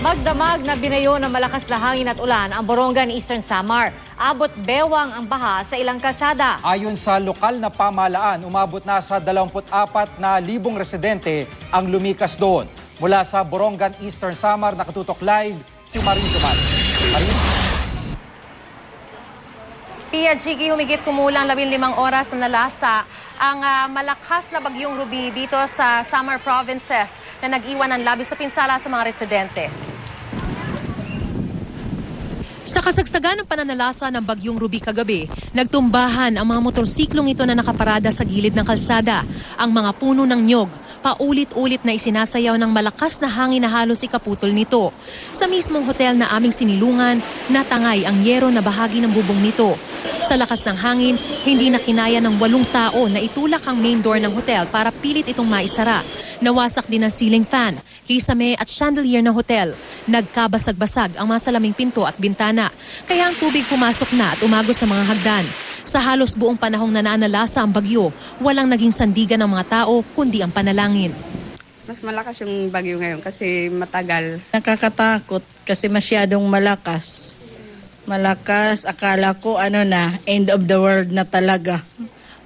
Magdamag na binayo ng malakas na hangin at ulan ang Borongan, Eastern Samar. Abot bewang ang baha sa ilang kalsada. Ayon sa lokal na pamahalaan, umabot na sa 24,000 residente ang lumikas doon. Mula sa Borongan, Eastern Samar, nakatutok live si Marie Dumal. Pia Chigi, humigit kumulang 15 oras na nalasa ang malakas na bagyong Ruby dito sa Samar Provinces na nag-iwan ng labis na pinsala sa mga residente. Sa kasagsagan ng pananalasa ng bagyong Ruby kagabi, nagtumbahan ang mga motorsiklong ito na nakaparada sa gilid ng kalsada. Ang mga puno ng nyog, paulit-ulit na isinasayaw ng malakas na hangin na halos ikaputol nito. Sa mismong hotel na aming sinilungan, natangay ang yero na bahagi ng bubong nito. Sa lakas ng hangin, hindi na kinaya ng 8 tao na itulak ang main door ng hotel para pilit itong maisara. Nawasak din ang ceiling fan, kisame at chandelier ng hotel. Nagkabasag-basag ang mga salaming pinto at bintana. Kaya ang tubig pumasok na at umagos sa mga hagdan. Sa halos buong panahong nananalasa ang bagyo, walang naging sandigan ng mga tao kundi ang panalangin. Mas malakas yung bagyo ngayon kasi matagal. Nakakatakot kasi masyadong malakas. Malakas, akala ko end of the world na talaga.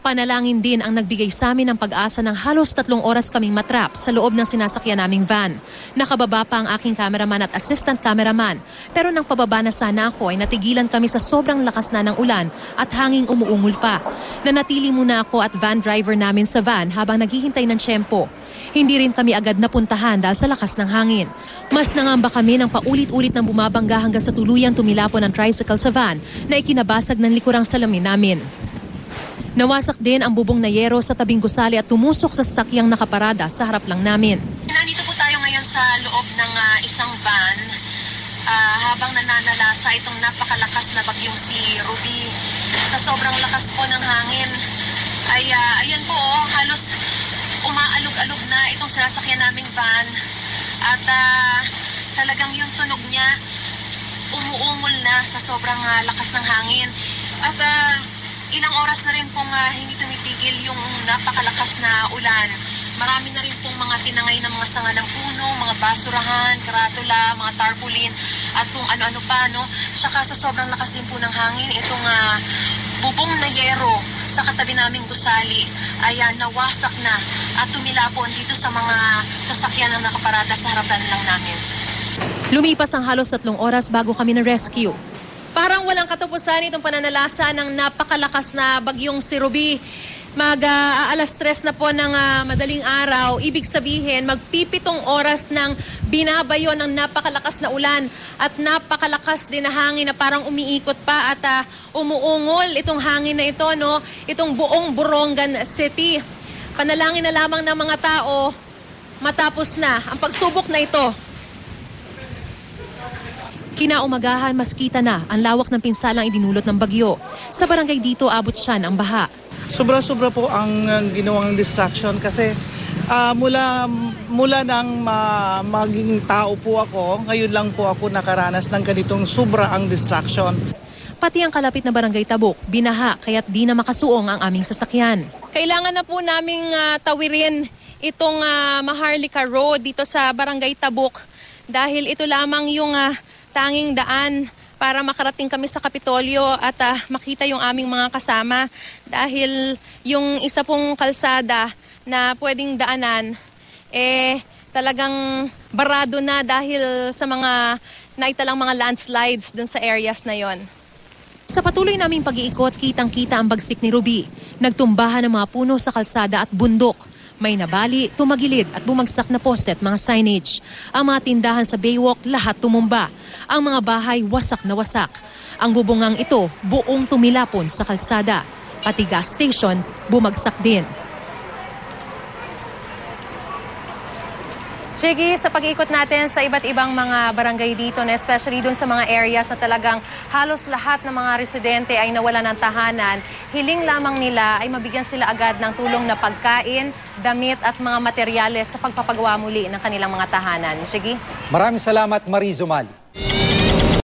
Panalangin din ang nagbigay sa amin ng pag-asa ng halos 3 oras kaming matrap sa loob ng sinasakyan naming van. Nakababa pa ang aking cameraman at assistant cameraman. Pero nang pababa na sana ako ay natigilan kami sa sobrang lakas na ng ulan at hanging umuungol pa. Nanatili muna ako at van driver namin sa van habang naghihintay ng tiyempo. Hindi rin kami agad napuntahan dahil sa lakas ng hangin. Mas nangamba kami ng paulit-ulit ng bumabangga hanggang sa tuluyang tumilapon ang tricycle sa van na ikinabasag ng likurang salamin namin. Nawasak din ang bubong na yero sa tabing gusali at tumusok sa sasakyang nakaparada sa harap lang namin. Nandito po tayo ngayon sa loob ng isang van habang nananalasa itong napakalakas na bagyong si Ruby. Sa sobrang lakas po ng hangin ay ayan po halos umaalog-alog na itong sinasakyan naming van at talagang yung tunog niya umuungol na sa sobrang lakas ng hangin at ilang oras na rin pong hindi tumitigil yung napakalakas na ulan. Marami na rin pong mga tinangay ng mga sanga ng puno, mga basurahan, karatula, mga tarpaulin at kung ano-ano pa, no? Saka sa sobrang lakas din po ng hangin, itong bubong na yero sa katabi naming gusali ay nawasak na at tumilapon dito sa mga sasakyan na nakaparada sa harapan lang namin. Lumipas ang halos 3 oras bago kami na-rescue. Parang walang katapusan itong pananalasa ng napakalakas na bagyong si Ruby. Mag-aalas 3 na po ng madaling araw. Ibig sabihin, magpipitong oras ng binabayo ng napakalakas na ulan at napakalakas din na hangin na parang umiikot pa at umuungol itong hangin na ito, no? Itong buong Borongan City. Panalangin na lamang ng mga tao matapos na ang pagsubok na ito. Kinaumagahan, mas kita na ang lawak ng pinsalang idinulot ng bagyo. Sa barangay dito, abot siya ng baha. Sobra-sobra po ang ginawang distraction kasi mula nang maging tao po ako, ngayon lang po ako nakaranas ng ganitong sobra ang distraction. Pati ang kalapit na barangay Tabuk, binaha kaya't di na makasuong ang aming sasakyan. Kailangan na po naming tawirin itong Maharlika Road dito sa barangay Tabuk dahil ito lamang yung tanging daan para makarating kami sa Kapitolyo at makita yung aming mga kasama dahil yung isa pong kalsada na pwedeng daanan talagang barado na dahil sa mga naitalang mga landslides dun sa areas na yon. Sa patuloy naming pag-iikot, kitang-kita ang bagsik ni Ruby. Nagtumbahan ng mga puno sa kalsada at bundok. May nabali, tumagilid at bumagsak na poste at mga signage. Ang mga tindahan sa Baywalk lahat tumumba. Ang mga bahay wasak na wasak. Ang bubungang ito buong tumilapon sa kalsada. Pati gas station bumagsak din. Sige, sa pag-ikot natin sa iba't ibang mga barangay dito, na especially dun sa mga areas na talagang halos lahat ng mga residente ay nawala ng tahanan, hiling lamang nila ay mabigyan sila agad ng tulong na pagkain, damit at mga materyales sa pagpapagawa muli ng kanilang mga tahanan. Sige. Maraming salamat, Marie Dumal.